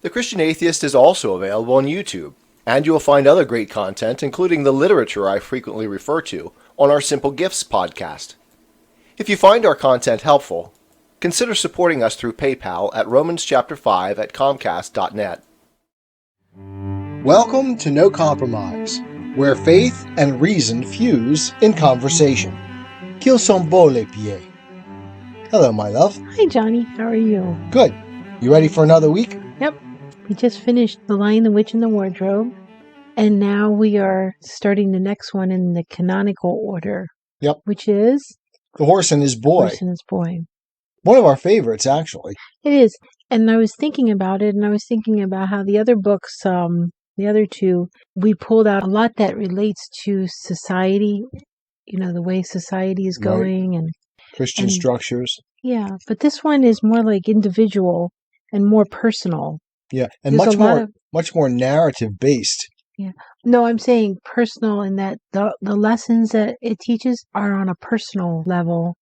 The Christian Atheist is also available on YouTube, and you will find other great content, including the literature I frequently refer to, on our Simple Gifts podcast. If you find our content helpful, consider supporting us through PayPal at romanschapter5@comcast.net. Welcome to No Compromise, where faith and reason fuse in conversation. Qu'ils sont beaux, les pieds. Hello, my love. Hi, Johnny. How are you? Good. You ready for another week? Yep. We just finished The Lion, the Witch, and the Wardrobe, and now we are starting the next one in the canonical order. Yep. Which is? The Horse and His Boy. Horse and His Boy. One of our favorites, actually. It is. And I was thinking about it, and I was thinking about how the other books, the other two, we pulled out a lot that relates to society, the way society is going. Right. And Christian structures. Yeah, but this one is more like individual and more personal. Yeah, and much more narrative based. Yeah. No, I'm saying personal in that the lessons that it teaches are on a personal level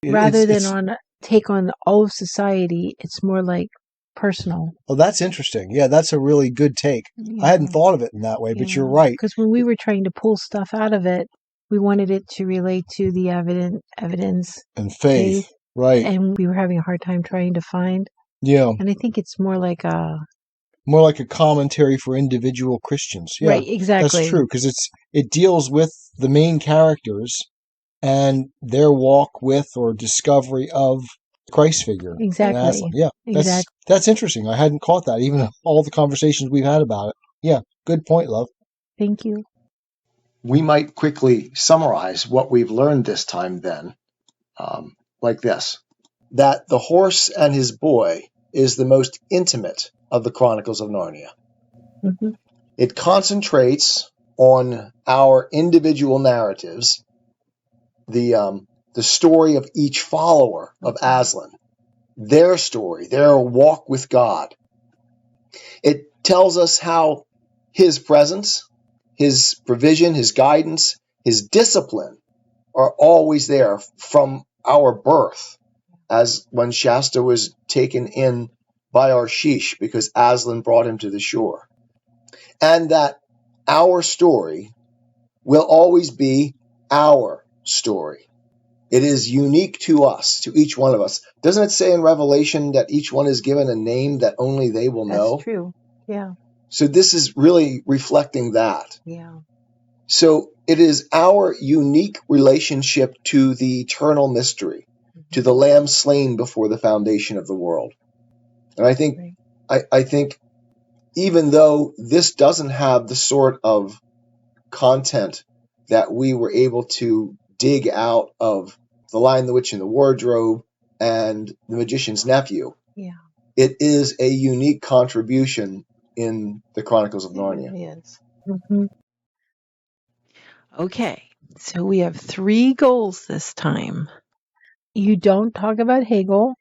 rather than take on all of society. It's more like personal. Oh, that's interesting. Yeah, that's a really good take. Yeah. I hadn't thought of it in that way, but you're right. Because when we were trying to pull stuff out of it, we wanted it to relate to the evidence and faith. Right. And we were having a hard time trying to find. Yeah. And I think it's more like a commentary for individual Christians. Yeah, right, exactly. That's true, because it deals with the main characters and their walk with or discovery of the Christ figure. Exactly. Yeah, exactly. That's interesting. I hadn't caught that, even all the conversations we've had about it. Yeah, good point, love. Thank you. We might quickly summarize what we've learned this time then, like this. That the horse and his boy is the most intimate of the Chronicles of Narnia. Mm-hmm. It concentrates on our individual narratives, the story of each follower of Aslan, their story, their walk with God. It tells us how his presence, his provision, his guidance, his discipline are always there from our birth, as when Shasta was taken in by Arshish because Aslan brought him to the shore. And that our story will always be our story. It is unique to us, to each one of us. Doesn't it say in Revelation that each one is given a name that only they will know? That's true. Yeah. So this is really reflecting that. Yeah. So it is our unique relationship to the eternal mystery, to the Lamb slain before the foundation of the world. And I think, right. I think even though this doesn't have the sort of content that we were able to dig out of The Lion, the Witch, and the Wardrobe and The Magician's Nephew, it is a unique contribution in the Chronicles of Narnia. Yes. Mm-hmm. Okay, so we have 3 goals this time. You don't talk about Hegel,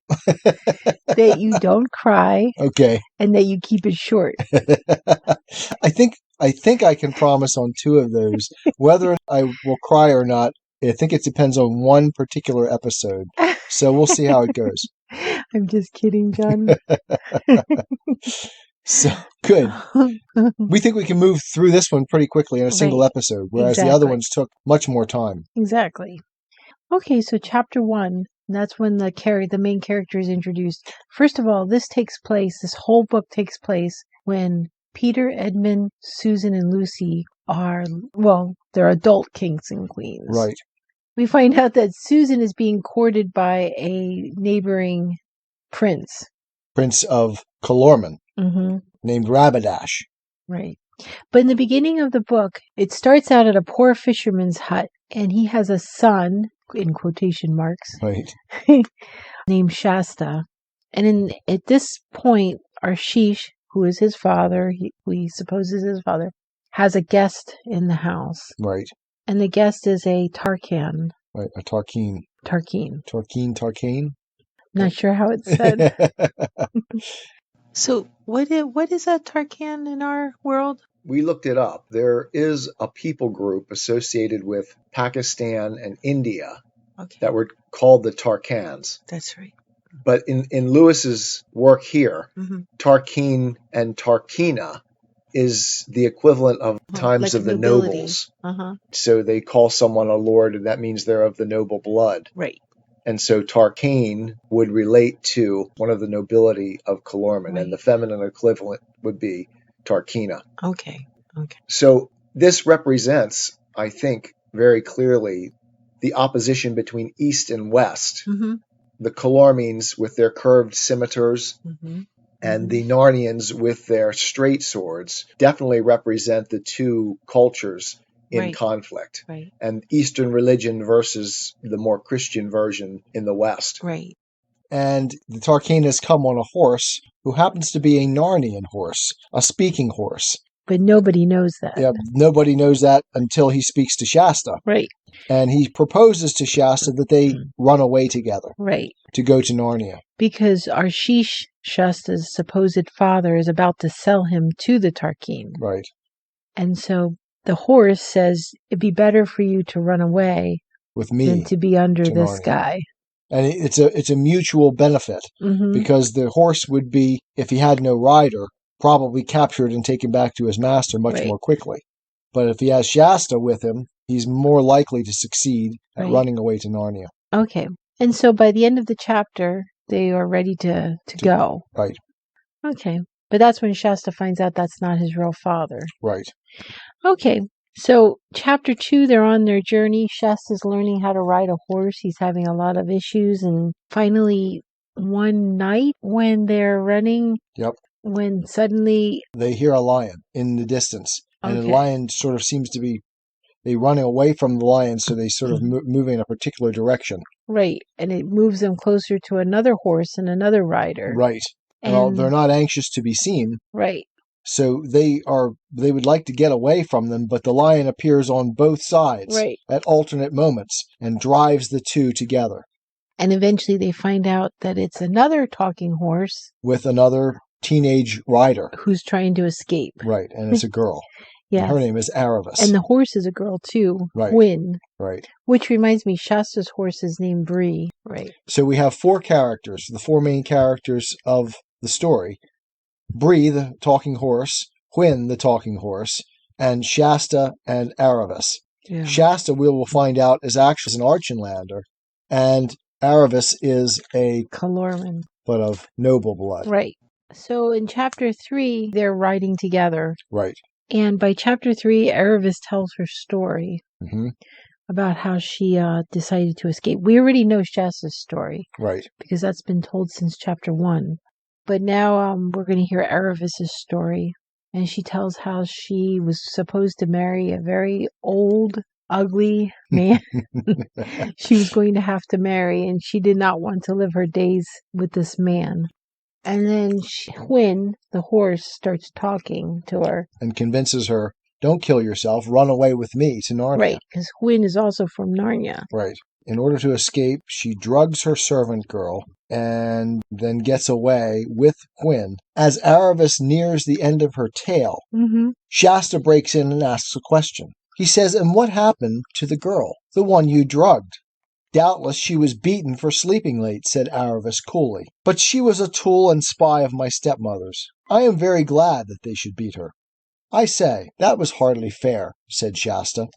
that you don't cry, okay, and that you keep it short. I think I can promise on 2 of those. Whether I will cry or not, I think it depends on one particular episode. So we'll see how it goes. I'm just kidding, John. So, good. We think we can move through this one pretty quickly in a single episode, whereas the other ones took much more time. Exactly. Okay, so chapter 1, that's when the main character is introduced. First of all, this whole book takes place when Peter, Edmund, Susan, and Lucy they're adult kings and queens. Right. We find out that Susan is being courted by a neighboring prince. Prince of Calormen, named Rabadash. Right. But in the beginning of the book, it starts out at a poor fisherman's hut, and he has a son, in quotation marks, right, named Shasta. And at this point, Arshish, who is his father, we suppose is his father, has a guest in the house. Right. And the guest is a tarkaan. Right, a tarkaan. Tarkaan. Not sure how it's said. So what is a tarkaan in our world? We looked it up. There is a people group associated with Pakistan and India that were called the Tarkans. That's right. But in Lewis's work here, Mm-hmm. Tarkaan and Tarkina is the equivalent of times Like of the nobility. nobles. Uh-huh. So they call someone a lord, and that means they're of the noble blood. Right. And so Tarkaan would relate to one of the nobility of Calormen, Right. and the feminine equivalent would be Tarkina. Okay. Okay. So this represents, I think, very clearly the opposition between East and West. Mm-hmm. The Calormenes with their curved scimitars Mm-hmm. and the Narnians with their straight swords definitely represent the two cultures in Right. conflict. Right. And Eastern religion versus the more Christian version in the West. Right. And the Tarkanas come on a horse who happens to be a Narnian horse, a speaking horse. But nobody knows that. Yeah, nobody knows that until he speaks to Shasta. Right. And he proposes to Shasta that they run away together Right. to go to Narnia. Because Arshish, Shasta's supposed father, is about to sell him to the Tarkaan. Right. And so the horse says, it'd be better for you to run away With me. than to be under to this Narnia. guy. And it's a mutual benefit Mm-hmm. because the horse would be, if he had no rider, probably captured and taken back to his master much Right. more quickly. But if he has Shasta with him, he's more likely to succeed at Right. running away to Narnia. Okay. And so by the end of the chapter, they are ready to go. Right. Okay. But that's when Shasta finds out that's not his real father. Right. Okay. So chapter 2, they're on their journey. Shasta's learning how to ride a horse. He's having a lot of issues. And finally, one night when they're running, Yep. when suddenly, They hear a lion in the distance. And Okay. the lion sort of seems to be, they running away from the lion, so they sort of move in a particular direction. right, and it moves them closer to another horse and another rider. Right. Well, they're not anxious to be seen. Right. So they would like to get away from them, but the lion appears on both sides Right. at alternate moments and drives the two together And eventually they find out that it's another talking horse with another teenage rider. who's trying to escape. Right, and it's a girl. Yes. And her name is Aravis. And the horse is a girl too, Right. hwin. Right. Which reminds me, Shasta's horse is named Bree. Right. So we have four characters, the four main characters of the story. Bree, the talking horse, hwin, the talking horse, and Shasta and Aravis. Yeah. Shasta, we will find out, is actually an Archenlander, and Aravis is a Calormen. but of noble blood. Right. So in chapter 3, they're riding together. Right. And by chapter 3, Aravis tells her story Mm-hmm. about how she decided to escape. We already know Shasta's story Right. because that's been told since chapter 1. But now we're going to hear Aravis's story. And she tells how she was supposed to marry a very old, ugly man she was going to have to marry, and she did not want to live her days with this man. And then hwin, the horse, starts talking to her. And convinces her, don't kill yourself, run away with me to Narnia. Right, because hwin is also from Narnia. Right. In order to escape, she drugs her servant girl and then gets away with hwin. As Aravis nears the end of her tale, Mm-hmm. Shasta breaks in and asks a question. He says, and what happened to the girl, the one you drugged? Doubtless she was beaten for sleeping late, said Aravis coolly. But she was a tool and spy of my stepmother's. I am very glad that they should beat her. I say, that was hardly fair, said Shasta.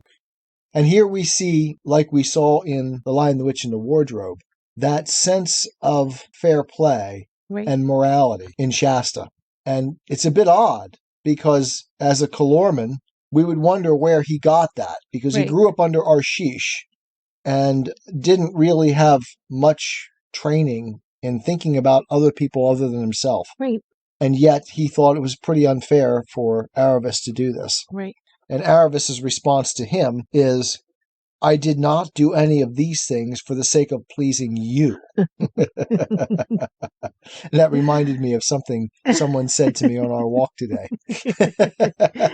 And here we see, like we saw in The Lion, the Witch, and the Wardrobe, that sense of fair play Right. and morality in Shasta. And it's a bit odd because as a Calormen, we would wonder where he got that because he Right. grew up under Arshish and didn't really have much training in thinking about other people other than himself. Right. And yet he thought it was pretty unfair for Aravis to do this. Right. And Aravis's response to him is, I did not do any of these things for the sake of pleasing you. And that reminded me of something someone said to me on our walk today.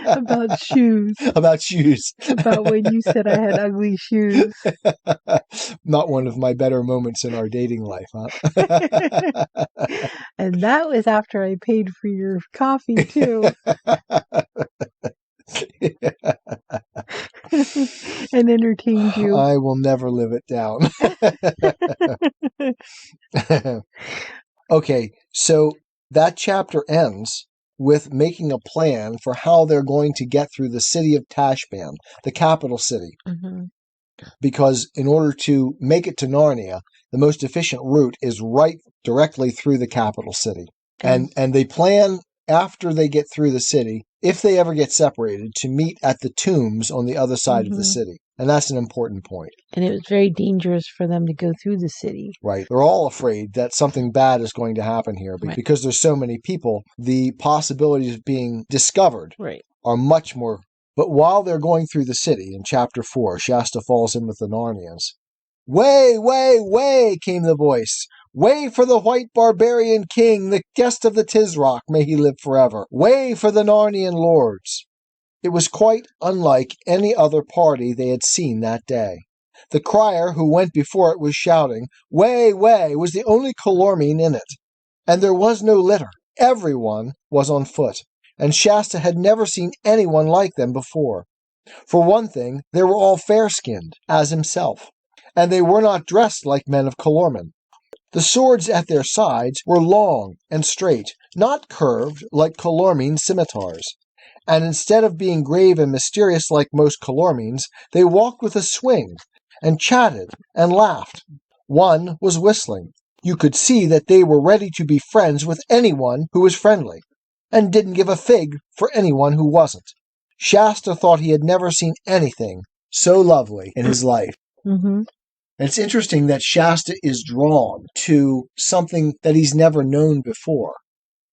About shoes. About shoes. About when you said I had ugly shoes. Not one of my better moments in our dating life, huh? And that was after I paid for your coffee, too. and entertained you. I will never live it down. Okay, so that chapter ends with making a plan for how they're going to get through the city of Tashbaan, the capital city. Mm-hmm. Because in order to make it to Narnia, the most efficient route is right directly through the capital city. And they plan, after they get through the city, if they ever get separated, to meet at the tombs on the other side of the city. And that's an important point. And it was very dangerous for them to go through the city. Right. They're all afraid that something bad is going to happen here. Right. Because there's so many people, the possibilities of being discovered are much more. But while they're going through the city, in chapter 4, Shasta falls in with the Narnians. "Way, way, way," came the voice. "Way for the white barbarian king, the guest of the Tisroc, may he live forever. Way for the Narnian lords." It was quite unlike any other party they had seen that day. The crier who went before it was shouting, "Way, way," was the only Calormene in it. And there was no litter. Everyone was on foot. And Shasta had never seen anyone like them before. For one thing, they were all fair-skinned, as himself. And they were not dressed like men of Calormen. The swords at their sides were long and straight, not curved like Calormen scimitars. And instead of being grave and mysterious like most Calormenes, they walked with a swing, and chatted and laughed. One was whistling. You could see that they were ready to be friends with anyone who was friendly, and didn't give a fig for anyone who wasn't. Shasta thought he had never seen anything so lovely in his life. Mm-hmm. And it's interesting that Shasta is drawn to something that he's never known before.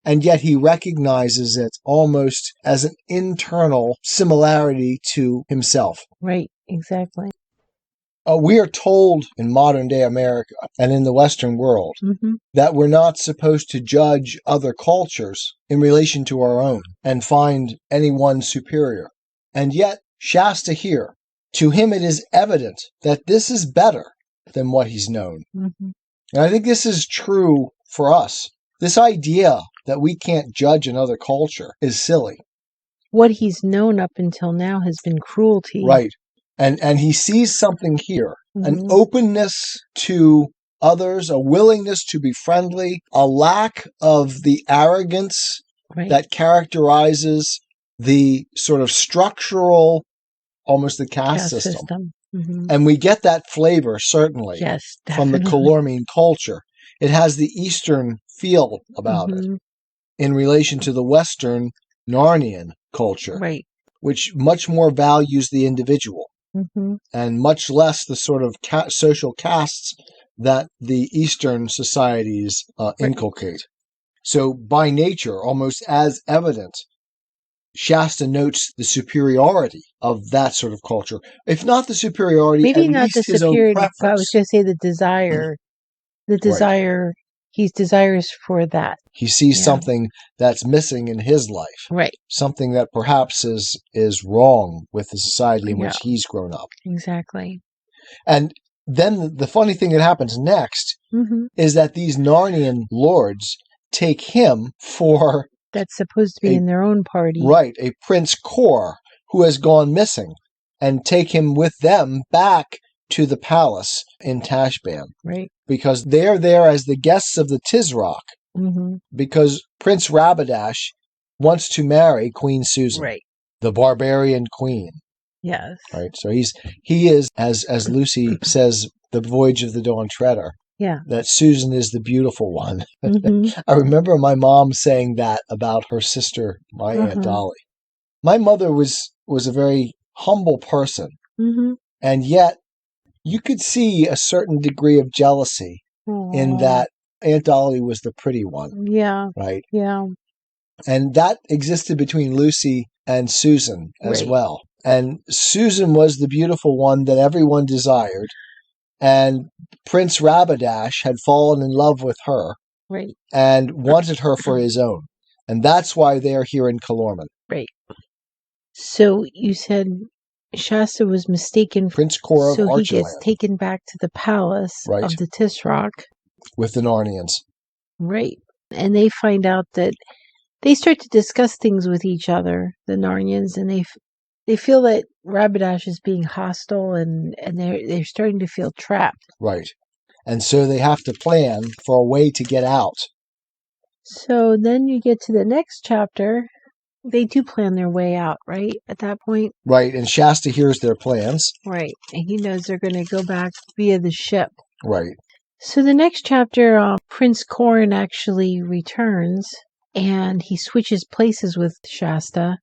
And yet he recognizes it almost as an internal similarity to himself. Right, exactly. We are told in modern day America and in the Western world that we're not supposed to judge other cultures in relation to our own and find anyone superior. And yet, Shasta here, to him it is evident that this is better than what he's known. And I think this is true for us. This idea that we can't judge another culture is silly. What he's known up until now has been cruelty. Right. And he sees something here, an openness to others, a willingness to be friendly, a lack of the arrogance that characterizes the sort of structural, almost the caste system. And we get that flavor, certainly, from the Calormene culture. It has the Eastern feel about it in relation to the Western Narnian culture, which much more values the individual. And much less the sort of social castes that the Eastern societies inculcate. So by nature, almost as evident, Shasta notes the superiority of that sort of culture. If not the superiority, maybe at not least the his superiority, own preference. but I was going to say the desire. The desire, he's desirous for that. He sees something that's missing in his life. Right. Something that perhaps is wrong with the society in which he's grown up. Exactly. And then the funny thing that happens next is that these Narnian lords take him for... That's supposed to be in their own party. Right, a Prince Kor who has gone missing, and take him with them back to the palace in Tashbaan. Right. Because they're there as the guests of the Tisroc. Because Prince Rabadash wants to marry Queen Susan. Right. The barbarian queen. Yes. Right. So he is, as Lucy says, the Voyage of the Dawn Treader. Yeah. That Susan is the beautiful one. I remember my mom saying that about her sister, my Aunt Dolly. My mother was a very humble person. And yet, you could see a certain degree of jealousy in that Aunt Dolly was the pretty one. Yeah. Right? Yeah. And that existed between Lucy and Susan as well. And Susan was the beautiful one that everyone desired. And Prince Rabadash had fallen in love with her. Right. And wanted her for his own. And that's why they're here in Calormen. Right. So you said Shasta was mistaken. Prince Kor of Archland. So he gets taken back to the palace of the Tisroc. With the Narnians. Right. And they find out that they start to discuss things with each other, the Narnians, and they feel that Rapidash is being hostile, and they're starting to feel trapped. Right. And so they have to plan for a way to get out. So then you get to the next chapter. They do plan their way out, right? At that point. Right. And Shasta hears their plans. Right. And he knows they're going to go back via the ship. Right. So the next chapter, Prince Corrin actually returns, and he switches places with Shasta.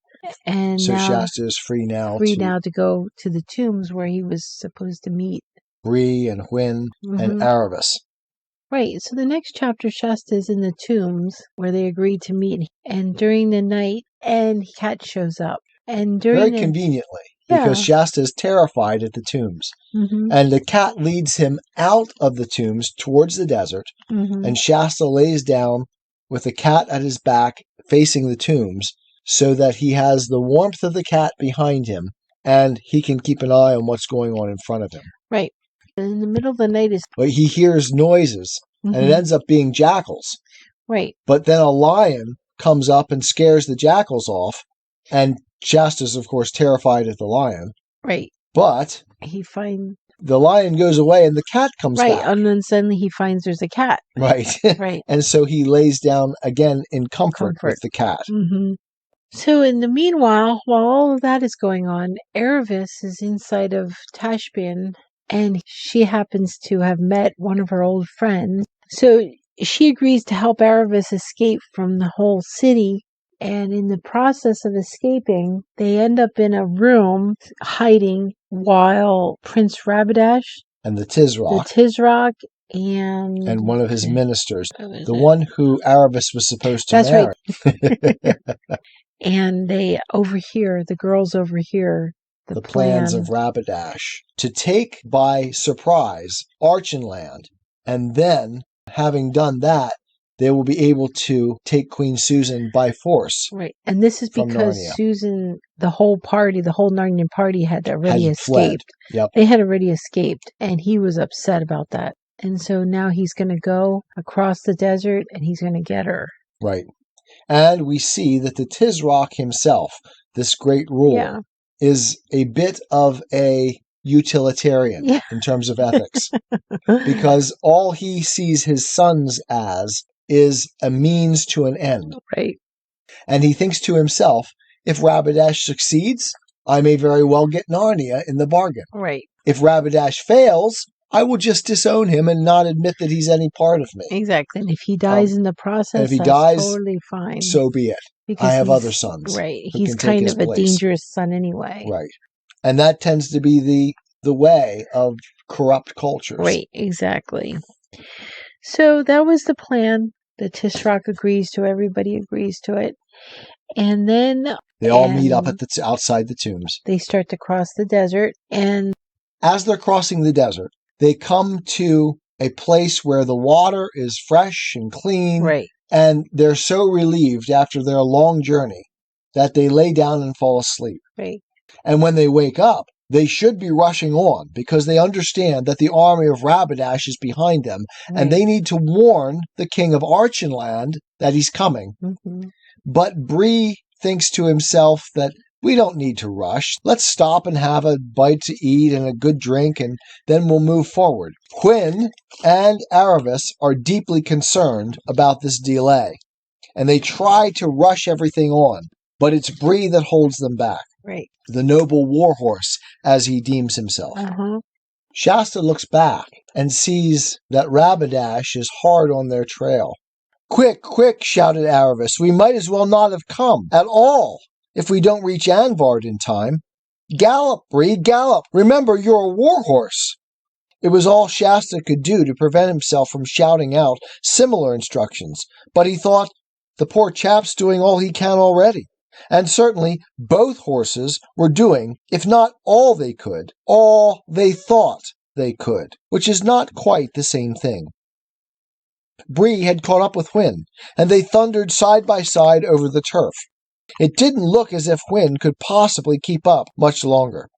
And so now Shasta is free now to go to the tombs where he was supposed to meet Bree and Hwin and Aravis. Right. So the next chapter, Shasta is in the tombs where they agreed to meet, and during the night, and Cat shows up, and very conveniently, because Shasta is terrified at the tombs, and the cat leads him out of the tombs towards the desert, and Shasta lays down with the cat at his back, facing the tombs, so that he has the warmth of the cat behind him, and he can keep an eye on what's going on in front of him. Right. In the middle of the night But he hears noises, and it ends up being jackals. Right. But then a lion comes up and scares the jackals off, and Shasta's, of course, terrified at the lion. Right. But the lion goes away, and the cat comes back. Right, and then suddenly he finds there's a cat. Right. Right. And so he lays down again in comfort. With the cat. So in the meanwhile, while all of that is going on, Aravis is inside of Tashbaan, and she happens to have met one of her old friends. So she agrees to help Aravis escape from the whole city. And in the process of escaping, they end up in a room hiding while Prince Rapidash and the Tisroc and one of his ministers, the one who Aravis was supposed to marry. Right. And the girls overhear the plans of Rapidash to take by surprise Archenland, and then, having done that, they will be able to take Queen Susan by force. Right. And this is because Susan, the whole Narnian party had already escaped. Yep. They had already escaped, and he was upset about that. And so now he's going to go across the desert, and he's going to get her. Right. And we see that the Tisroc himself, this great ruler, is a bit of a utilitarian in terms of ethics. Because all he sees his sons as is a means to an end. Right. And he thinks to himself, if Rapidash succeeds, I may very well get Narnia in the bargain. Right. If Rapidash fails, I will just disown him and not admit that he's any part of me. Exactly. And if he dies in the process, that's totally fine. So be it. Because I have other sons. Right. He's kind of a dangerous son anyway. Right. And that tends to be the way of corrupt cultures. Right. Exactly. So that was the plan. The Tisroc agrees to it. Everybody agrees to it. And then they all meet up outside the tombs. They start to cross the desert. And as they're crossing the desert, they come to a place where the water is fresh and clean. Right. And they're so relieved after their long journey that they lay down and fall asleep. Right. And when they wake up, they should be rushing on because they understand that the army of Rapidash is behind them, and they need to warn the king of Archenland that he's coming. But Bree thinks to himself that we don't need to rush. Let's stop and have a bite to eat and a good drink, and then we'll move forward. Hwin and Aravis are deeply concerned about this delay, and they try to rush everything on, but it's Bree that holds them back. Right. The noble warhorse, as he deems himself. Shasta looks back and sees that Rapidash is hard on their trail. Quick, quick, shouted Aravis. We might as well not have come at all if we don't reach Anvard in time. Gallop, Bree, gallop. Remember, you're a warhorse. It was all Shasta could do to prevent himself from shouting out similar instructions, but he thought, the poor chap's doing all he can already. And certainly both horses were doing, if not all they could, all they thought they could, which is not quite the same thing. Bree had caught up with Hwin, and they thundered side by side over the turf. It didn't look as if Hwin could possibly keep up much longer.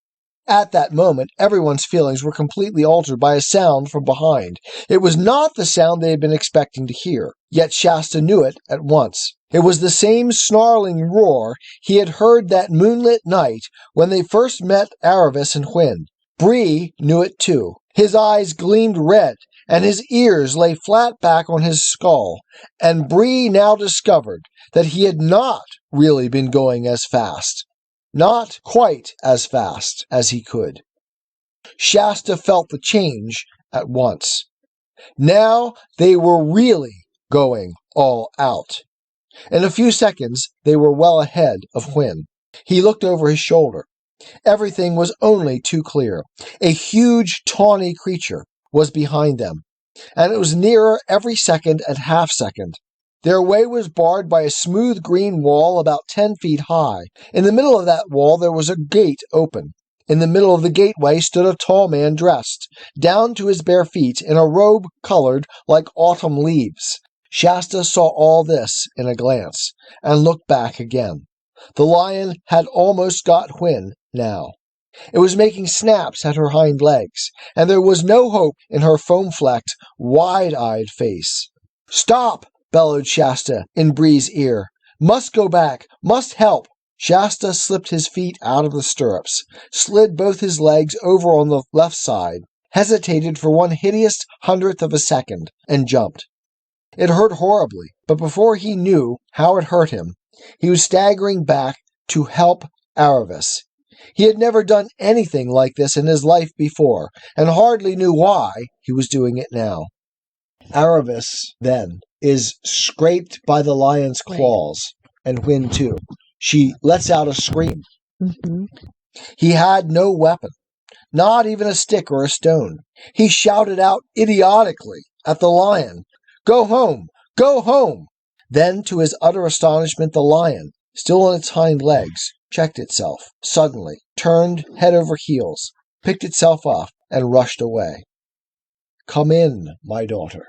At that moment, everyone's feelings were completely altered by a sound from behind. It was not the sound they had been expecting to hear, yet Shasta knew it at once. It was the same snarling roar he had heard that moonlit night when they first met Aravis and Hwin. Bree knew it too. His eyes gleamed red, and his ears lay flat back on his skull, and Bree now discovered that he had not really been going as fast. Not quite as fast as he could. Shasta felt the change at once. Now they were really going all out. In a few seconds, they were well ahead of Hwin. He looked over his shoulder. Everything was only too clear. A huge, tawny creature was behind them, and it was nearer every second and half-second. Their way was barred by a smooth green wall about 10 feet high. In the middle of that wall there was a gate open. In the middle of the gateway stood a tall man dressed, down to his bare feet, in a robe colored like autumn leaves. Shasta saw all this in a glance, and looked back again. The lion had almost got Hwin now. It was making snaps at her hind legs, and there was no hope in her foam-flecked, wide-eyed face. "Stop!" bellowed Shasta in Bree's ear. "Must go back! Must help!" Shasta slipped his feet out of the stirrups, slid both his legs over on the left side, hesitated for one hideous hundredth of a second, and jumped. It hurt horribly, but before he knew how it hurt him, he was staggering back to help Aravis. He had never done anything like this in his life before, and hardly knew why he was doing it now. Aravis, then, is scraped by the lion's claws, and Hwin too. She lets out a scream. Mm-hmm. He had no weapon, not even a stick or a stone. He shouted out idiotically at the lion, "Go home! Go home!" Then, to his utter astonishment, the lion, still on its hind legs, checked itself, suddenly, turned head over heels, picked itself up, and rushed away. "Come in, my daughter.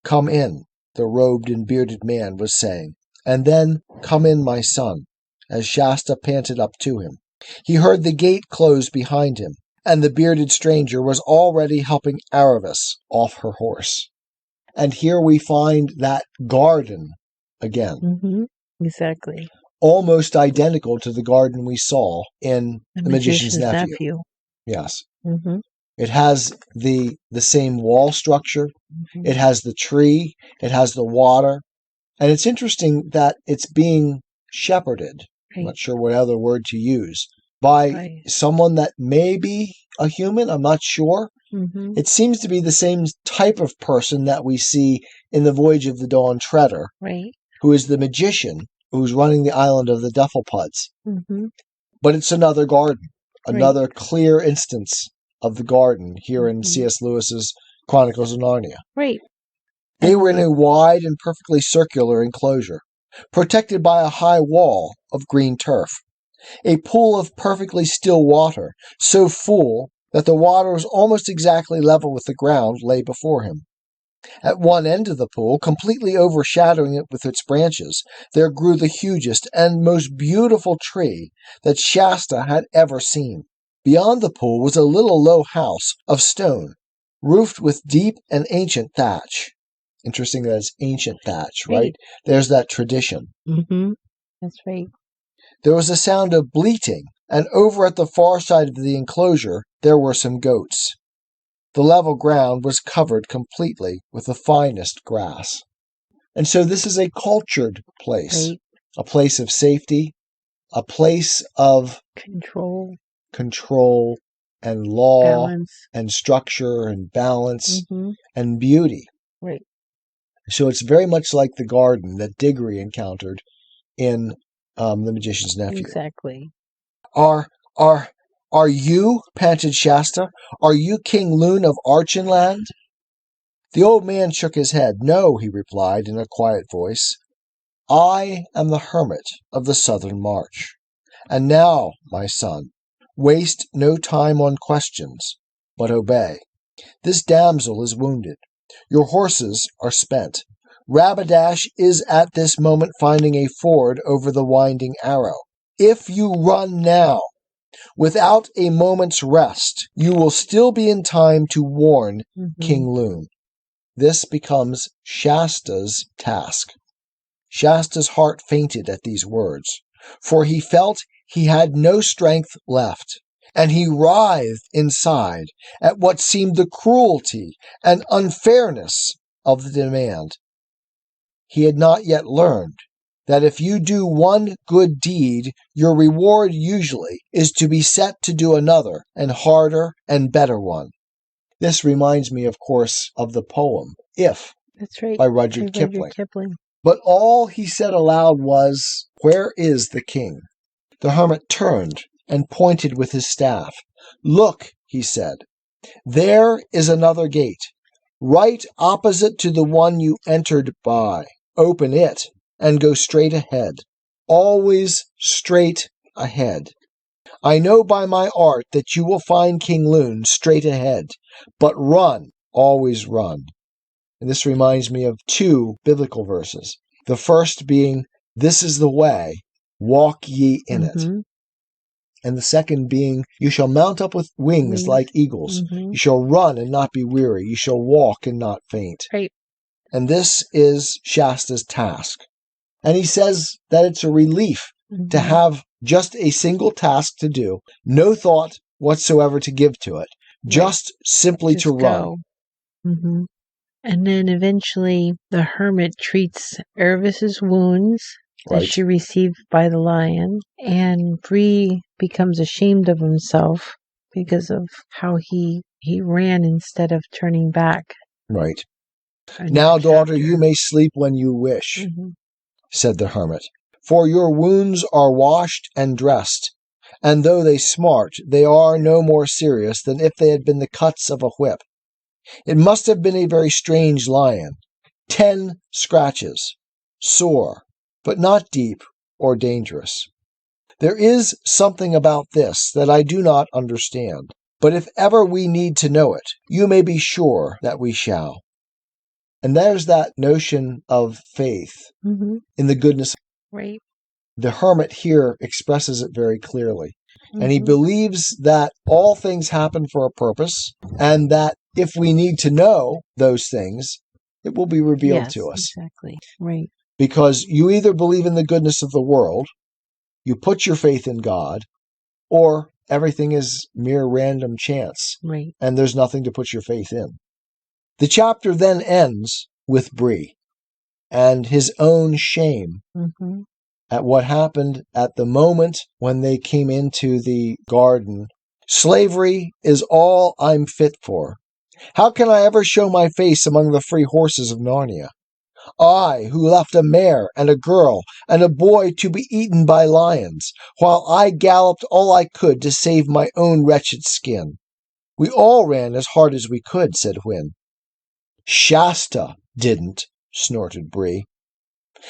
Come in," the robed and bearded man was saying, and then, "Come in, my son," as Shasta panted up to him. He heard the gate close behind him, and the bearded stranger was already helping Aravis off her horse. And here we find that garden again. Mm-hmm. Exactly. Almost identical to the garden we saw in The Magician's Nephew. Yes. Mm-hmm. It has the same wall structure. Mm-hmm. It has the tree. It has the water. And it's interesting that it's being shepherded, I'm not sure what other word to use, by someone that may be a human. I'm not sure. Mm-hmm. It seems to be the same type of person that we see in The Voyage of the Dawn Treader, who is the magician who's running the island of the Dufflepuds. Mm-hmm. But it's another garden, another clear instance of the garden here in C.S. Lewis's Chronicles of Narnia. Right. They were in a wide and perfectly circular enclosure, protected by a high wall of green turf. A pool of perfectly still water, so full that the water was almost exactly level with the ground, lay before him. At one end of the pool, completely overshadowing it with its branches, there grew the hugest and most beautiful tree that Shasta had ever seen. Beyond the pool was a little low house of stone, roofed with deep and ancient thatch. Interesting that it's ancient thatch, right? There's that tradition. Mm-hmm. That's right. There was a sound of bleating, and over at the far side of the enclosure there were some goats. The level ground was covered completely with the finest grass. And so this is a cultured place, a place of safety, a place of control and law, balance, and structure and balance, and beauty. Right. So it's very much like the garden that Diggory encountered in The Magician's Nephew. Exactly. Are you, panted Shasta, are you King Loon of Archenland? The old man shook his head. No, he replied in a quiet voice. I am the hermit of the Southern March. And now, my son, waste no time on questions, but obey. This damsel is wounded. Your horses are spent. Rabadash is at this moment finding a ford over the winding arrow. If you run now, without a moment's rest, you will still be in time to warn King Loon. This becomes Shasta's task. Shasta's heart fainted at these words, for he felt he had no strength left, and he writhed inside at what seemed the cruelty and unfairness of the demand. He had not yet learned that if you do one good deed, your reward usually is to be set to do another and harder and better one. This reminds me, of course, of the poem If That's right. by Rudyard By Rudyard Kipling. Kipling. But all he said aloud was, "Where is the king?" The hermit turned and pointed with his staff. "Look," he said, "there is another gate, right opposite to the one you entered by. Open it and go straight ahead. Always straight ahead. I know by my art that you will find King Loon straight ahead, but run, always run." And this reminds me of two biblical verses. The first being, "This is the way, walk ye in it." Mm-hmm. And the second being, "You shall mount up with wings like eagles. Mm-hmm. You shall run and not be weary. You shall walk and not faint." Right. And this is Shasta's task. And he says that it's a relief to have just a single task to do, no thought whatsoever to give to it, just simply Just to run. go. Mm-hmm. And then eventually the hermit treats Aravis's wounds that Right. she received by the lion, and Bree becomes ashamed of himself because of how he ran instead of turning back. Right. in "Now, that daughter, chapter. you may sleep when you wish," Mhm. said the hermit, "for your wounds are washed and dressed, and though they smart, they are no more serious than if they had been the cuts of a whip. It must have been a very strange lion. 10 scratches, sore, but not deep or dangerous. There is something about this that I do not understand, but if ever we need to know it, you may be sure that we shall." And there's that notion of faith Mhm. in the goodness. Right. The hermit here expresses it very clearly. And he Mhm. believes that all things happen for a purpose, and that if we need to know those things, it will be revealed Yes, to us. exactly. Right. Because you either believe in the goodness of the world, you put your faith in God, or everything is mere random chance, Right. and there's nothing to put your faith in. The chapter then ends with Bree and his own shame Mhm. at what happened at the moment when they came into the garden. "Slavery is all I'm fit for. How can I ever show my face among the free horses of Narnia? I, who left a mare and a girl and a boy to be eaten by lions, while I galloped all I could to save my own wretched skin." "We all ran as hard as we could," said Hwin. "Shasta didn't," snorted Bree.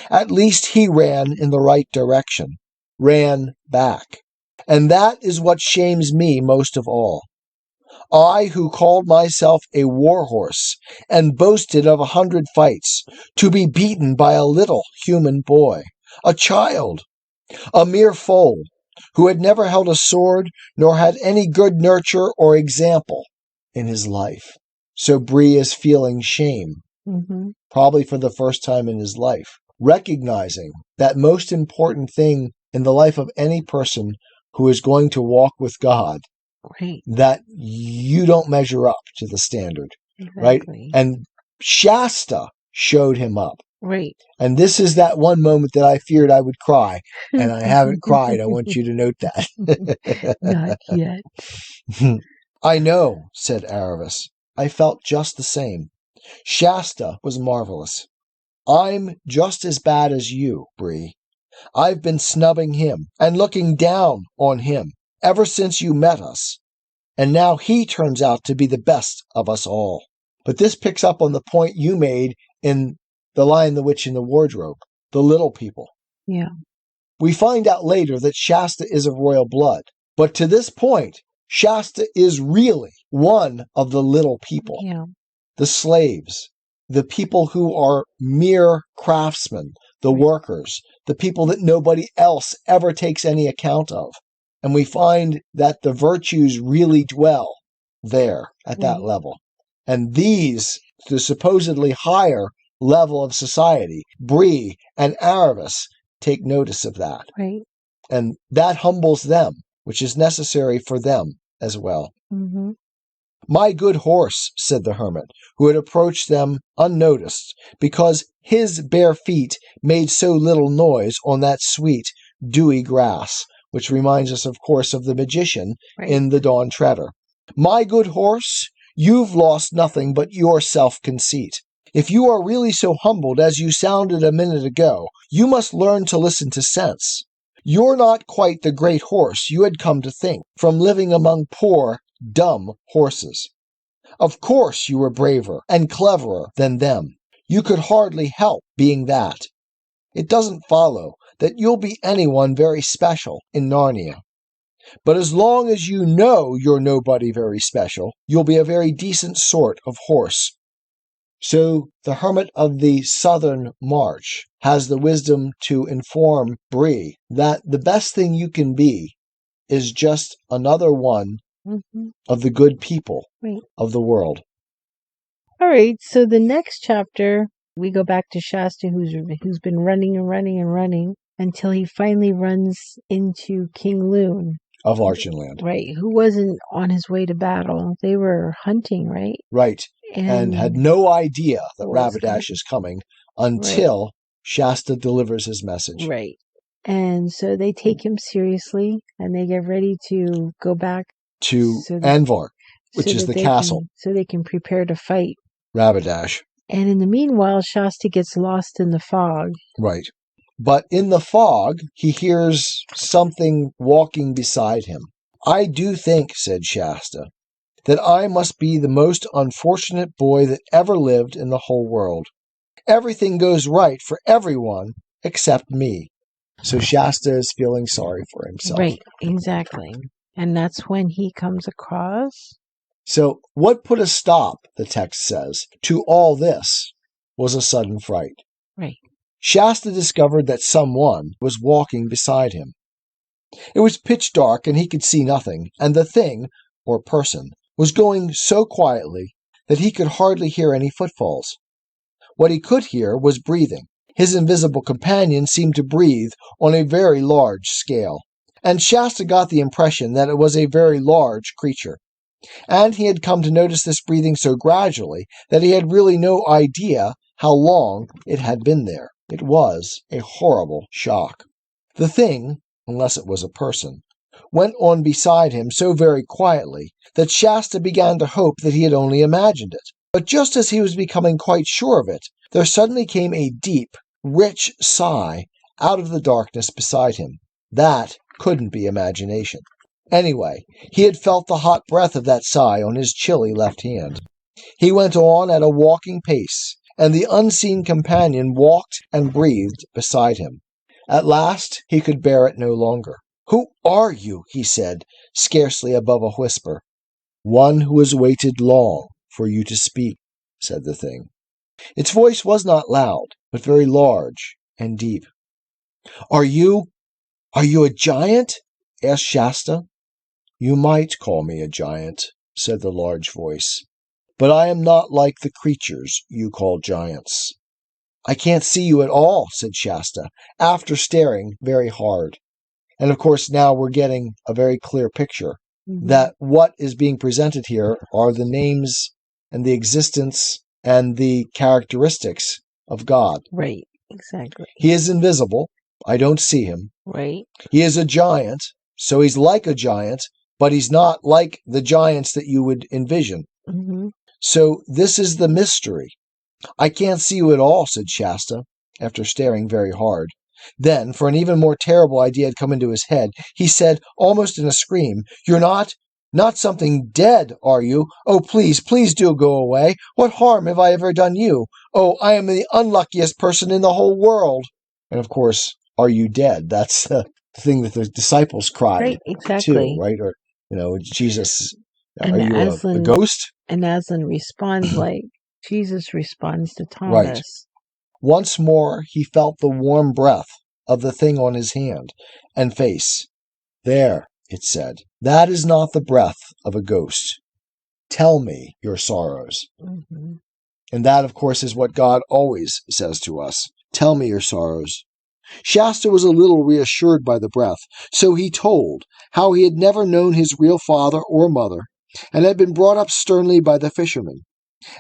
"At least he ran in the right direction, ran back. And that is what shames me most of all. I, who called myself a warhorse and boasted of 100 fights, to be beaten by a little human boy, a child, a mere foal, who had never held a sword nor had any good nurture or example in his life." So Bree is feeling shame, Mhm. probably for the first time in his life, recognizing that most important thing in the life of any person who is going to walk with God, Right. that you don't measure up to the standard, right? Exactly. And Shasta showed him up. Right. And this is that one moment that I feared I would cry, and I haven't cried. I want you to note that. Not yet. "I know," said Aravis. "I felt just the same. Shasta was marvelous. I'm just as bad as you, Bree. I've been snubbing him and looking down on him ever since you met us. And now he turns out to be the best of us all." But this picks up on the point you made in The Lion, the Witch, and the Wardrobe, the little people. Yeah. We find out later that Shasta is of royal blood. But to this point, Shasta is really one of the little people, Yeah. the slaves, the people who are mere craftsmen, the Right. workers, the people that nobody else ever takes any account of. And we find that the virtues really dwell there at that Right. level. And these, the supposedly higher level of society. Bree and aravis take notice of that. Right. And that humbles them, which is necessary for them as well. Mm-hmm. My good horse, said the hermit, who had approached them unnoticed, because his bare feet made so little noise on that sweet, dewy grass, which reminds us, of course, of the magician in the Dawn Treader. My good horse, you've lost nothing but your self-conceit. If you are really so humbled as you sounded a minute ago, you must learn to listen to sense. You're not quite the great horse you had come to think, from living among poor, dumb horses. Of course you were braver and cleverer than them. You could hardly help being that. It doesn't follow that you'll be anyone very special in Narnia. But as long as you know you're nobody very special, you'll be a very decent sort of horse. So the hermit of the southern march has the wisdom to inform Bree that the best thing you can be is just another one of the good people of the world. All right, so the next chapter, we go back to Shasta, who's been running and running and running until he finally runs into King Loon. Of Archenland. Right, who wasn't on his way to battle. They were hunting, right? Right, and had no idea that Rabbadash is coming until Shasta delivers his message. Right. And so they take him seriously, and they get ready to go back to Anvar, which is the castle. So they can prepare to fight Rabbadash. And in the meanwhile, Shasta gets lost in the fog. Right. But in the fog, he hears something walking beside him. I do think, said Shasta, that I must be the most unfortunate boy that ever lived in the whole world. Everything goes right for everyone except me. So Shasta is feeling sorry for himself. Right, exactly. And that's when he comes across. So what put a stop, the text says, to all this was a sudden fright. Right. Shasta discovered that someone was walking beside him. It was pitch dark and he could see nothing, and the thing, or person, was going so quietly that he could hardly hear any footfalls. What he could hear was breathing. His invisible companion seemed to breathe on a very large scale, and Shasta got the impression that it was a very large creature. And he had come to notice this breathing so gradually that he had really no idea how long it had been there. It was a horrible shock. The thing, unless it was a person, went on beside him so very quietly that Shasta began to hope that he had only imagined it. But just as he was becoming quite sure of it, there suddenly came a deep, rich sigh out of the darkness beside him. That couldn't be imagination. Anyway, he had felt the hot breath of that sigh on his chilly left hand. He went on at a walking pace, and the unseen companion walked and breathed beside him. At last he could bear it no longer. "Who are you?" he said, scarcely above a whisper. "One who has waited long for you to speak," said the thing. Its voice was not loud, but very large and deep. Are you a giant?" asked Shasta. "You might call me a giant," said the large voice, "but I am not like the creatures you call giants." "I can't see you at all," said Shasta, after staring very hard. And of course now we're getting a very clear picture that what is being presented here are the names and the existence and the characteristics of God. Right, exactly. He is invisible. I don't see him. Right. He is a giant, so he's like a giant, but he's not like the giants that you would envision. Mm-hmm. So this is the mystery. "I can't see you at all," said Shasta, after staring very hard. Then, for an even more terrible idea had come into his head, he said, almost in a scream, "You're not something dead, are you? Oh, please, please do go away. What harm have I ever done you? Oh, I am the unluckiest person in the whole world." And of course, "Are you dead?" That's the thing that the disciples cried Right, exactly. too, right? Or, Jesus, and are you a ghost? And Aslan responds like Jesus responds to Thomas. Right. Once more he felt the warm breath of the thing on his hand and face. "There," it said, "that is not the breath of a ghost. Tell me your sorrows." Mm-hmm. And that, of course, is what God always says to us. Tell me your sorrows. Shasta was a little reassured by the breath, so he told how he had never known his real father or mother, and had been brought up sternly by the fishermen.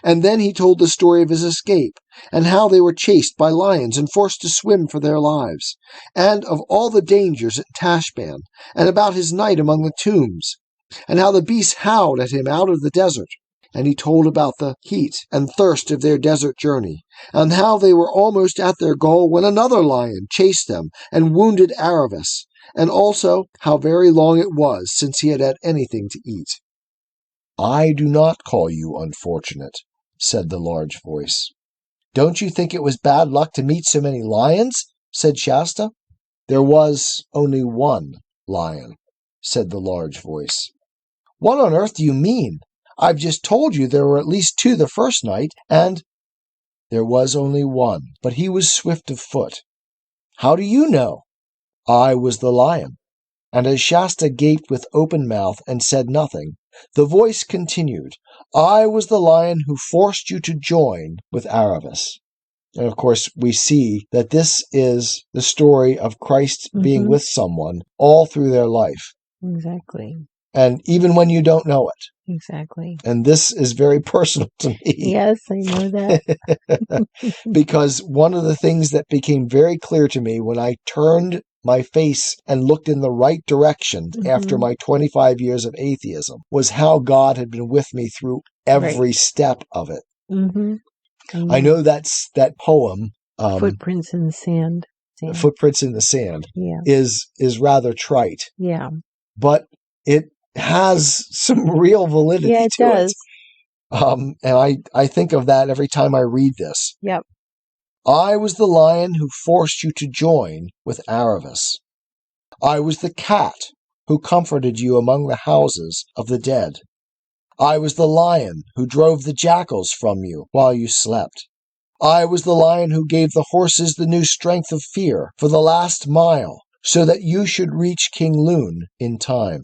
And then he told the story of his escape, and how they were chased by lions and forced to swim for their lives, and of all the dangers at Tashbaan, and about his night among the tombs, and how the beasts howled at him out of the desert. And he told about the heat and thirst of their desert journey, and how they were almost at their goal when another lion chased them and wounded Aravis, and also how very long it was since he had had anything to eat. I do not call you unfortunate, said the large voice. Don't you think it was bad luck to meet so many lions? Said Shasta. There was only one lion, said the large voice. What on earth do you mean? I've just told you there were at least 2 the first night, and... There was only one, but he was swift of foot. How do you know? I was the lion. And as Shasta gaped with open mouth and said nothing, the voice continued, I was the lion who forced you to join with Aravis. And of course, we see that this is the story of Christ being with someone all through their life. Exactly. And even when you don't know it. Exactly. And this is very personal to me. Yes, I know that. Because one of the things that became very clear to me when I turned my face and looked in the right direction after my 25 years of atheism was how God had been with me through every step of it. I know that's that poem, Footprints in the Sand. Footprints in the Sand, is rather trite. Yeah. But it has some real validity it to does. it. And I think of that every time I read this. Yep. I was the lion who forced you to join with Aravis. I was the cat who comforted you among the houses of the dead. I was the lion who drove the jackals from you while you slept. I was the lion who gave the horses the new strength of fear for the last mile, so that you should reach King Loon in time.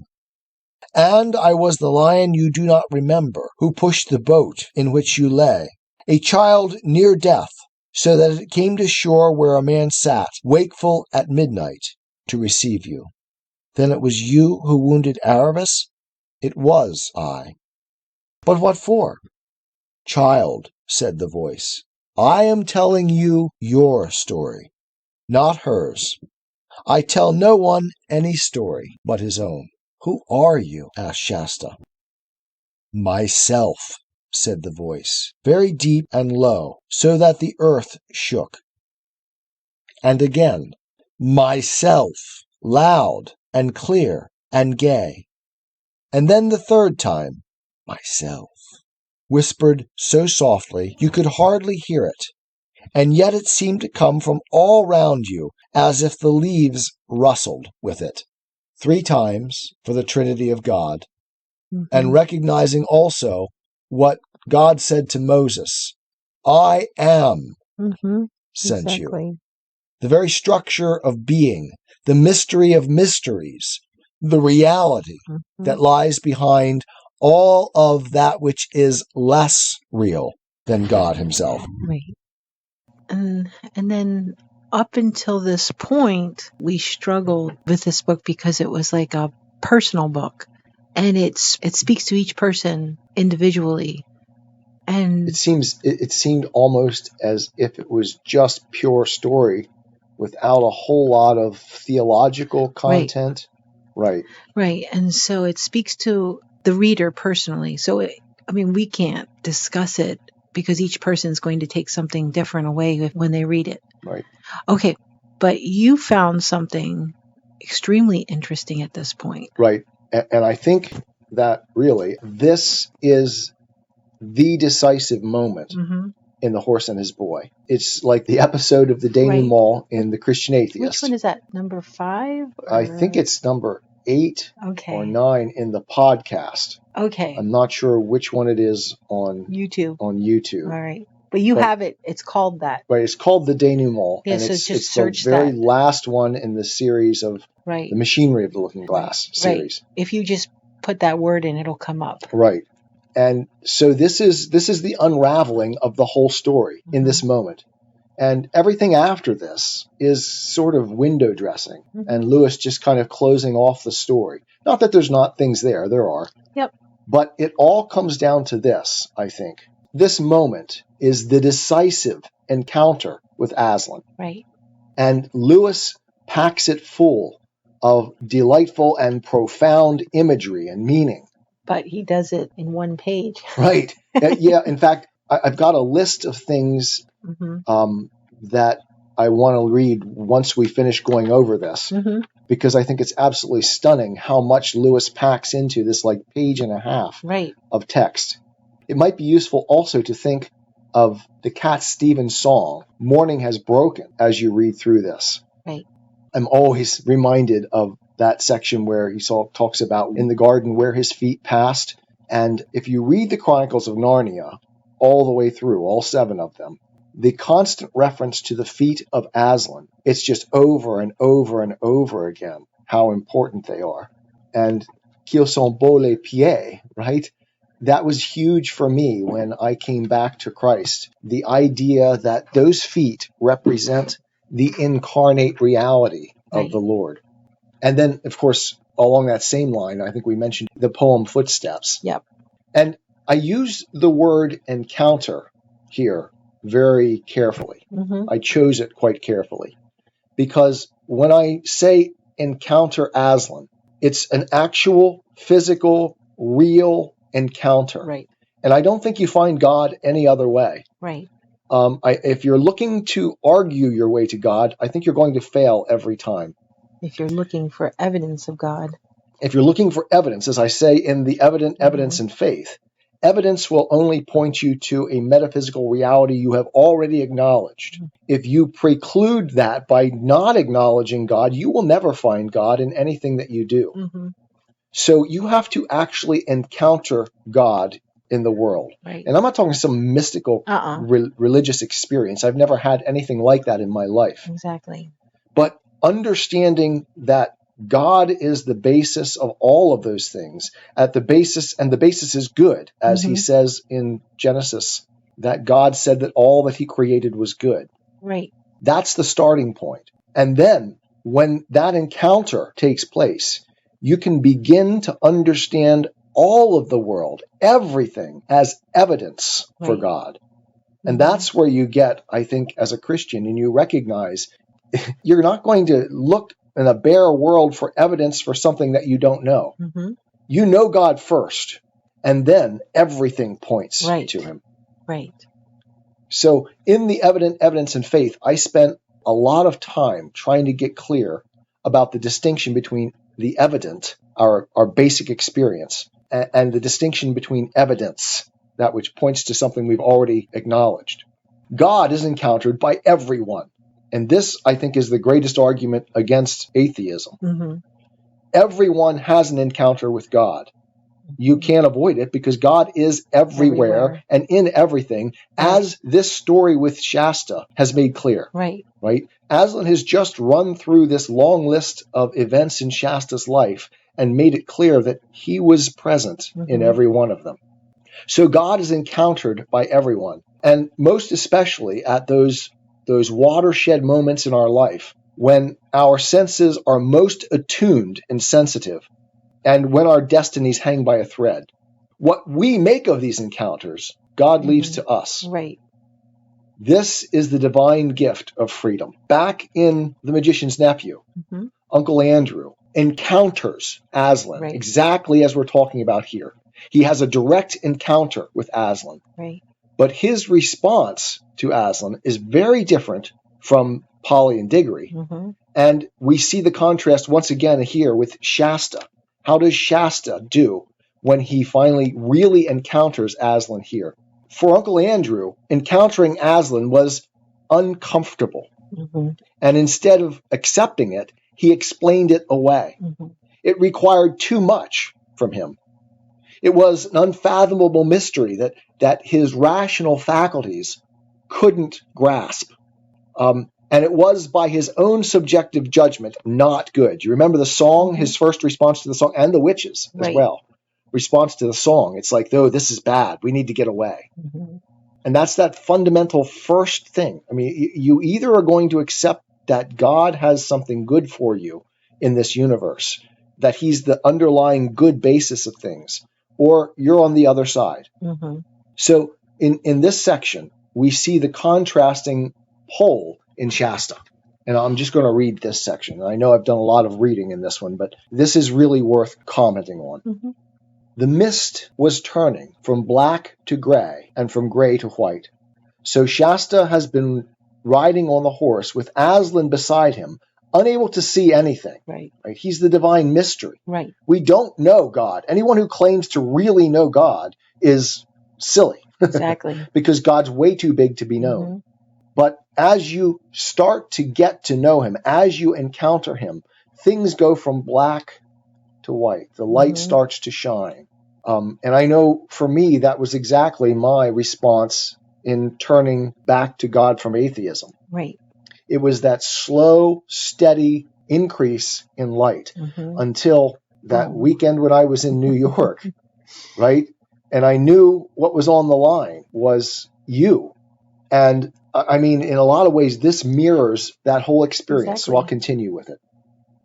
And I was the lion you do not remember, who pushed the boat in which you lay, a child near death, so that it came to shore where a man sat, wakeful at midnight, to receive you. Then it was you who wounded Aravis? It was I. But what for? Child, said the voice, I am telling you your story, not hers. I tell no one any story but his own. Who are you? Asked Shasta. Myself, said the voice, very deep and low, so that the earth shook. And again, myself, loud and clear and gay. And then the third time, myself, whispered so softly you could hardly hear it, and yet it seemed to come from all round you, as if the leaves rustled with it. 3 times for the Trinity of God, and recognizing also what God said to Moses, I am sent you. The very structure of being, the mystery of mysteries, the reality that lies behind all of that which is less real than God himself. Right. And then up until this point, we struggled with this book because it was like a personal book, and it speaks to each person individually. And it seemed almost as if it was just pure story without a whole lot of theological content. Right. And so it speaks to the reader personally. So we can't discuss it because each person is going to take something different away when they read it. Right. Okay, but you found something extremely interesting at this point. Right. And I think that really this is the decisive moment in The Horse and His Boy. It's like the episode of the denouement in The Christian Atheist. Which one is that? Number 5? I think it's number 8 or 9 in the podcast. Okay. I'm not sure which one it is on YouTube. All right. But you have it. It's called that. Right. It's called the denouement. Yeah, and so it's just the search very that. last one in the series of the Machinery of the Looking Glass series. If you just put that word in, it'll come up. Right. And so this is the unraveling of the whole story in this moment. And everything after this is sort of window dressing, and Lewis just kind of closing off the story. Not that there's not things there are. Yep. But it all comes down to this, I think. This moment is the decisive encounter with Aslan. Right. And Lewis packs it full of delightful and profound imagery and meaning. But he does it in one page. Right. Yeah, in fact, I've got a list of things that I want to read once we finish going over this, because I think it's absolutely stunning how much Lewis packs into this like page and a half of text. It might be useful also to think of the Cat Stevens song, Morning Has Broken, as you read through this. Right. I'm always reminded of that section where he talks about in the garden where his feet passed. And if you read the Chronicles of Narnia all the way through, all 7 of them, the constant reference to the feet of Aslan, it's just over and over and over again how important they are. And Qu'ils sont beaux les pieds, right? That was huge for me when I came back to Christ. The idea that those feet represent the incarnate reality of the Lord. And then, of course, along that same line, I think we mentioned the poem Footsteps. Yep. And I use the word encounter here very carefully. I chose it quite carefully because when I say encounter Aslan, it's an actual, physical, real encounter. Right. And I don't think you find God any other way. Right. If you're looking to argue your way to God, I think you're going to fail every time. If you're looking for evidence of God. If you're looking for evidence, as I say in the Evident Evidence and Faith, evidence will only point you to a metaphysical reality you have already acknowledged. If you preclude that by not acknowledging God, you will never find God in anything that you do. So you have to actually encounter God in the world. Right. And I'm not talking some mystical religious experience. I've never had anything like that in my life. Exactly. But understanding that God is the basis of all of those things, and the basis is good, as he says in Genesis, that God said that all that he created was good. Right. That's the starting point. And then when that encounter takes place, you can begin to understand all of the world, everything, as evidence for God. And that's where you get, I think, as a Christian, and you recognize you're not going to look in a bare world for evidence for something that you don't know. You know God first, and then everything points to him. Right. So in the Evident Evidence and Faith, I spent a lot of time trying to get clear about the distinction between the evident, our basic experience, and the distinction between evidence, that which points to something we've already acknowledged. God is encountered by everyone. And this, I think, is the greatest argument against atheism. Everyone has an encounter with God. You can't avoid it because God is everywhere and in everything, as this story with Shasta has made clear. Right. Aslan has just run through this long list of events in Shasta's life and made it clear that he was present in every one of them. So God is encountered by everyone, and most especially at those watershed moments in our life when our senses are most attuned and sensitive, and when our destinies hang by a thread. What we make of these encounters, God leaves to us. Right. This is the divine gift of freedom. Back in The Magician's Nephew, Uncle Andrew encounters Aslan, exactly as we're talking about here. He has a direct encounter with Aslan. Right. But his response to Aslan is very different from Polly and Diggory. And we see the contrast once again here with Shasta. How does Shasta do when he finally really encounters Aslan here? For Uncle Andrew, encountering Aslan was uncomfortable. And instead of accepting it, he explained it away. It required too much from him. It was an unfathomable mystery that his rational faculties couldn't grasp. And it was by his own subjective judgment not good. You remember the song, his first response to the song, and the witches as well, response to the song. It's like, oh, this is bad. We need to get away. Mm-hmm. And that's that fundamental first thing. I mean, you either are going to accept that God has something good for you in this universe, that he's the underlying good basis of things, or you're on the other side. Mm-hmm. So in this section, we see the contrasting pole in Shasta. And I'm just going to read this section. I know I've done a lot of reading in this one, but this is really worth commenting on. Mm-hmm. The mist was turning from black to gray and from gray to white. So Shasta has been riding on the horse with Aslan beside him, unable to see anything. Right. He's the divine mystery. Right. We don't know God. Anyone who claims to really know God is silly. Exactly. Because God's way too big to be known. Mm-hmm. But as you start to get to know him, as you encounter him, things go from black to white. The light Mm-hmm. starts to shine. And I know for me, that was exactly my response in turning back to God from atheism. Right. It was that slow, steady increase in light Mm-hmm. until that Oh. weekend when I was in New York, right? And I knew what was on the line was you. And I mean, in a lot of ways, this mirrors that whole experience. So Exactly. I'll continue with it.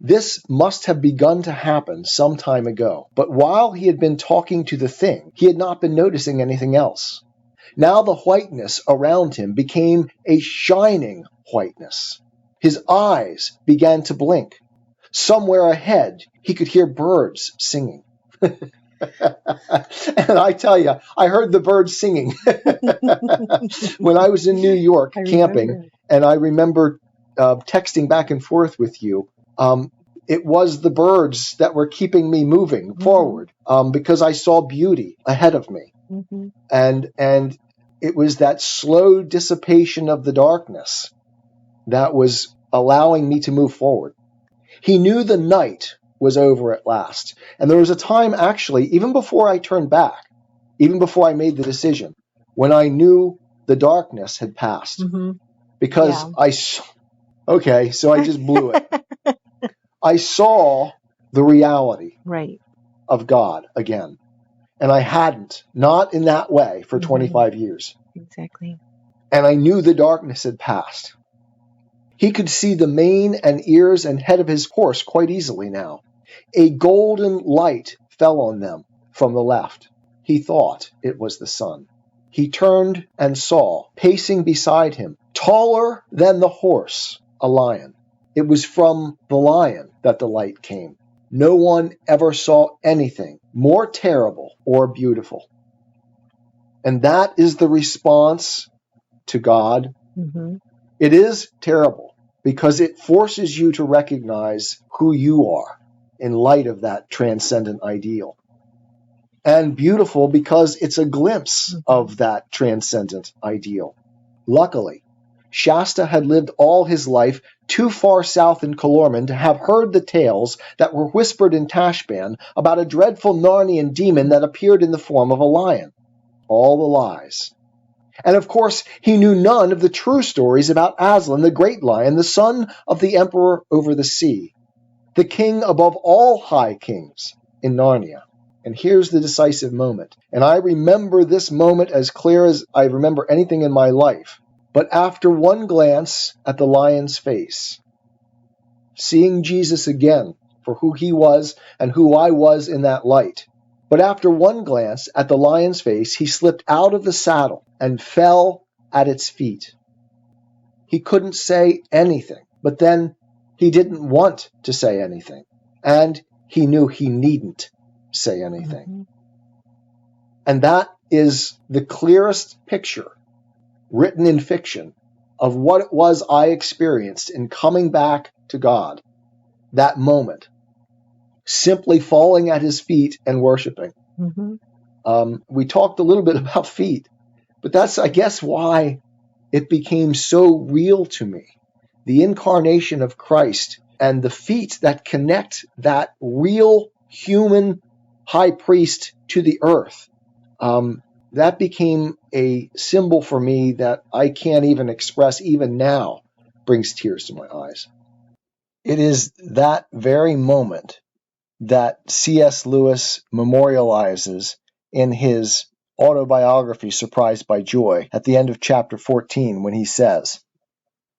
This must have begun to happen some time ago. But while he had been talking to the thing, he had not been noticing anything else. Now the whiteness around him became a shining whiteness. His eyes began to blink. Somewhere ahead, he could hear birds singing. And I tell you, I heard the birds singing when I was in New York camping, remember. and I remember texting back and forth with you. It was the birds that were keeping me moving forward because I saw beauty ahead of me. Mm-hmm. And it was that slow dissipation of the darkness that was allowing me to move forward. He knew the night was over at last. And there was a time, actually, even before I turned back, even before I made the decision, when I knew the darkness had passed. Mm-hmm. Because Yeah. okay, so I just blew it. I saw the reality Right. of God again. And I hadn't, not in that way, for 25 years. Exactly. And I knew the darkness had passed. He could see the mane and ears and head of his horse quite easily now. A golden light fell on them from the left. He thought it was the sun. He turned and saw, pacing beside him, taller than the horse, a lion. It was from the lion that the light came. No one ever saw anything more terrible or beautiful. And that is the response to God. Mm-hmm. It is terrible because it forces you to recognize who you are in light of that transcendent ideal. And beautiful because it's a glimpse of that transcendent ideal. Luckily, Shasta had lived all his life too far south in Calormen to have heard the tales that were whispered in Tashbaan about a dreadful Narnian demon that appeared in the form of a lion. All the lies. And of course, he knew none of the true stories about Aslan, the great lion, the son of the emperor over the sea, the king above all high kings in Narnia. And here's the decisive moment. And I remember this moment as clear as I remember anything in my life. But after one glance at the lion's face, seeing Jesus again for who he was and who I was in that light, but after one glance at the lion's face, he slipped out of the saddle and fell at its feet. He couldn't say anything, but then he didn't want to say anything, and he knew he needn't say anything. Mm-hmm. And that is the clearest picture, written in fiction, of what it was I experienced in coming back to God, that moment. Simply falling at his feet and worshiping. Mm-hmm. We talked a little bit about feet, but that's, I guess, why it became so real to me. The incarnation of Christ and the feet that connect that real human high priest to the earth. That became a symbol for me that I can't even express even now, brings tears to my eyes. It is that very moment that C.S. Lewis memorializes in his autobiography, Surprised by Joy, at the end of chapter 14, when he says,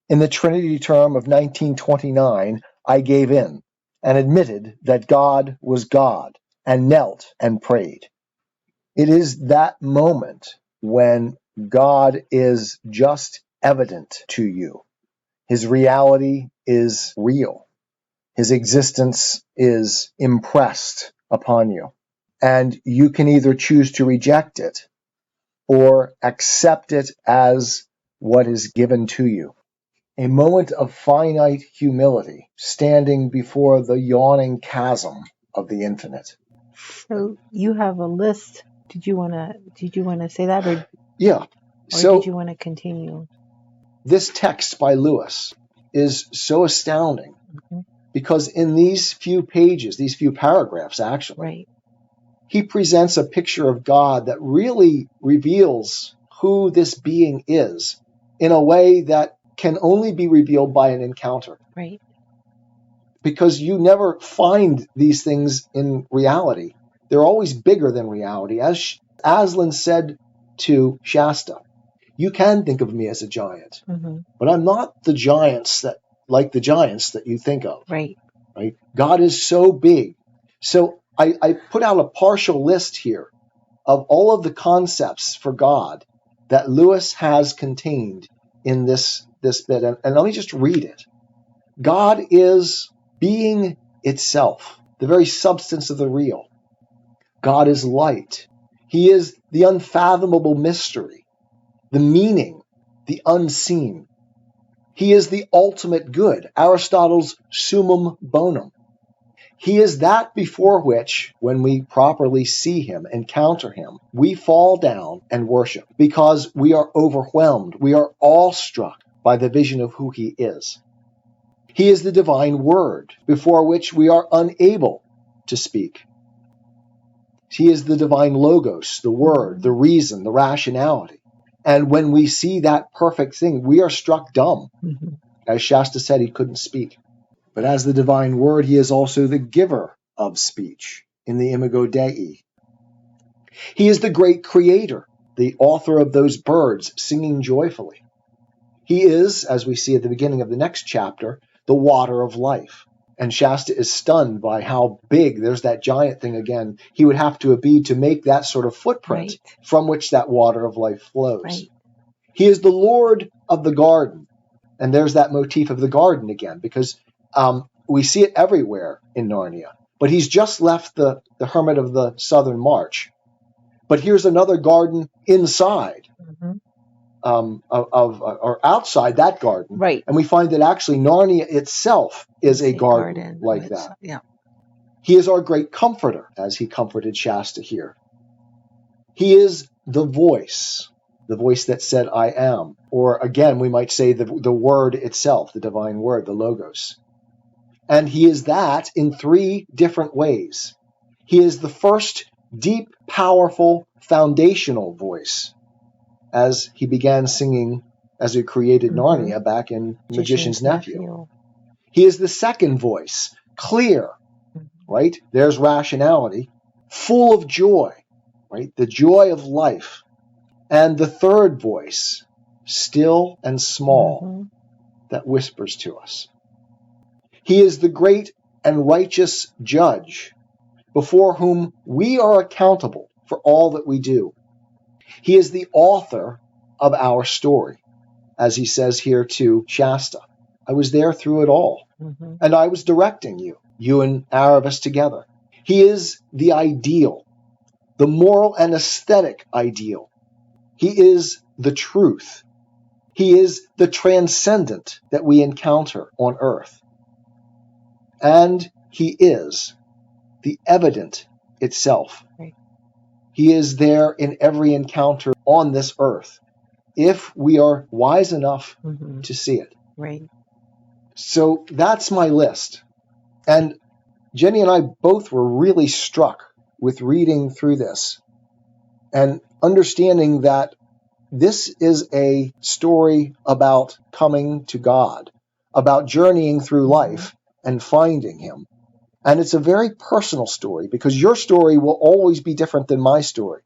"In the Trinity term of 1929, I gave in and admitted that God was God and knelt and prayed." It is that moment when God is just evident to you. His reality is real. His existence is impressed upon you. And you can either choose to reject it or accept it as what is given to you. A moment of finite humility, standing before the yawning chasm of the infinite. So you have a list. Did you want to say that, or Yeah. did you want to continue? This text by Lewis is so astounding because in these few pages, these few paragraphs actually, Right. he presents a picture of God that really reveals who this being is in a way that can only be revealed by an encounter. Right. Because you never find these things in reality. They're always bigger than reality. As Aslan said to Shasta, "You can think of me as a giant, but I'm not the giants that you think of." Right. Right? God is so big. So I put out a partial list here of all of the concepts for God that Lewis has contained in this bit. And let me just read it. God is being itself, the very substance of the real. God is light. He is the unfathomable mystery, the meaning, the unseen. He is the ultimate good, Aristotle's summum bonum. He is that before which, when we properly see him, encounter him, we fall down and worship because we are overwhelmed. We are awestruck by the vision of who he is. He is the divine word before which we are unable to speak. He is the divine logos, the word, the reason, the rationality. And when we see that perfect thing, we are struck dumb. As Shasta said, he couldn't speak. But as the divine word, he is also the giver of speech in the Imago Dei. He is the great creator, the author of those birds singing joyfully. He is, as we see at the beginning of the next chapter, the water of life. And Shasta is stunned by how big, there's that giant thing again, he would have to be to make that sort of footprint from which that water of life flows. Right. He is the Lord of the garden. And there's that motif of the garden again, because we see it everywhere in Narnia. But he's just left the Hermit of the Southern March. But here's another garden inside, or outside that garden. Right. And we find that actually Narnia itself is a garden like that. Yeah. He is our great comforter, as he comforted Shasta here. He is the voice that said, "I am." Or again, we might say the word itself, the divine word, the logos. And he is that in three different ways. He is the first deep, powerful, foundational voice, as he began singing as he created Narnia back in Magician's Nephew. He is the second voice, clear, right? There's rationality, full of joy, right? The joy of life. And the third voice, still and small, that whispers to us. He is the great and righteous judge, before whom we are accountable for all that we do. He is the author of our story, as he says here to Shasta. I was there through it all, and I was directing you and Aravis together. He is the ideal, the moral and aesthetic ideal. He is the truth. He is the transcendent that we encounter on earth. And he is the evident itself. Right. He is there in every encounter on this earth, if we are wise enough to see it. Right. So that's my list. And Jenny and I both were really struck with reading through this and understanding that this is a story about coming to God, about journeying through life and finding him. And it's a very personal story because your story will always be different than my story.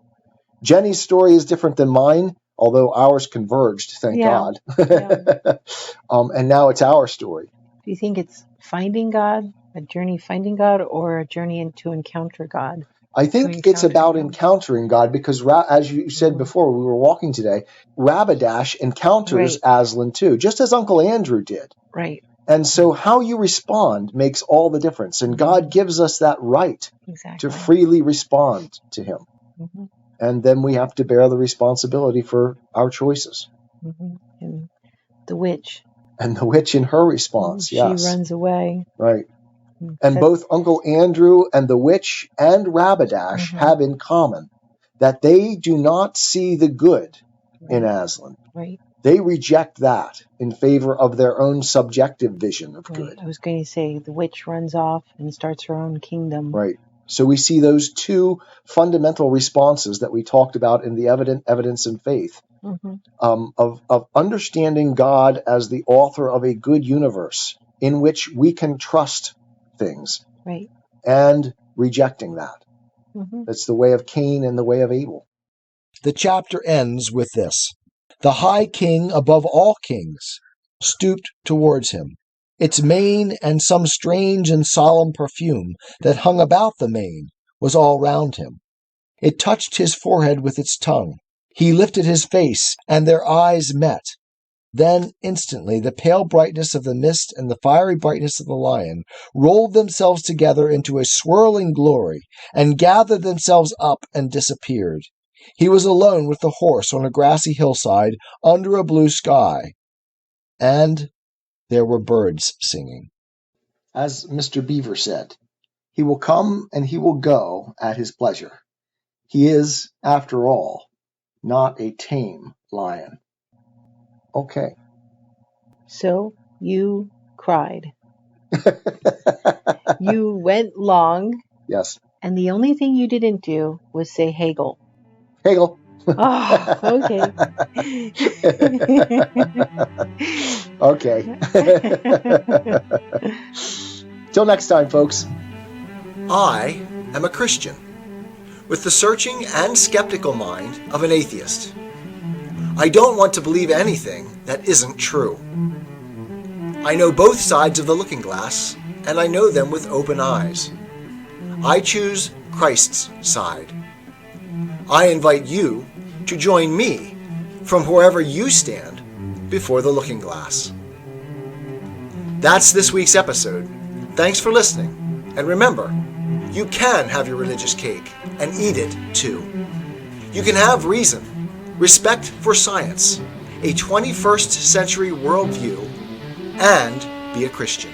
Jenny's story is different than mine, although ours converged, thank God. Yeah. And now it's our story. Do you think it's finding God, a journey finding God, or a journey to encounter God? I think it's about encountering God because, as you said before, we were walking today, Rabbadash encounters Aslan too, just as Uncle Andrew did. Right. And so how you respond makes all the difference. And God gives us that right to freely respond to him. Mm-hmm. And then we have to bear the responsibility for our choices. Mm-hmm. And the witch. And the witch in her response, yes. She runs away. Right. And both Uncle Andrew and the witch and Rabbadash have in common that they do not see the good in Aslan. Right. They reject that in favor of their own subjective vision of good. I was going to say the witch runs off and starts her own kingdom. Right. So we see those two fundamental responses that we talked about in the evidence and faith of understanding God as the author of a good universe in which we can trust things, and rejecting that. That's the way of Cain and the way of Abel. The chapter ends with this. The high king above all kings stooped towards him. Its mane and some strange and solemn perfume that hung about the mane was all round him. It touched his forehead with its tongue. He lifted his face, and their eyes met. Then instantly the pale brightness of the mist and the fiery brightness of the lion rolled themselves together into a swirling glory, and gathered themselves up and disappeared. He was alone with the horse on a grassy hillside under a blue sky, and there were birds singing. As Mr. Beaver said, he will come and he will go at his pleasure. He is, after all, not a tame lion. Okay. So you cried. You went long. Yes. And the only thing you didn't do was say Hegel. Hegel. Oh, okay. Okay. Till next time, folks. I am a Christian, with the searching and skeptical mind of an atheist. I don't want to believe anything that isn't true. I know both sides of the looking glass, and I know them with open eyes. I choose Christ's side. I invite you to join me from wherever you stand before the looking glass. That's this week's episode. Thanks for listening, and remember, you can have your religious cake and eat it too. You can have reason, respect for science, a 21st century worldview, and be a Christian.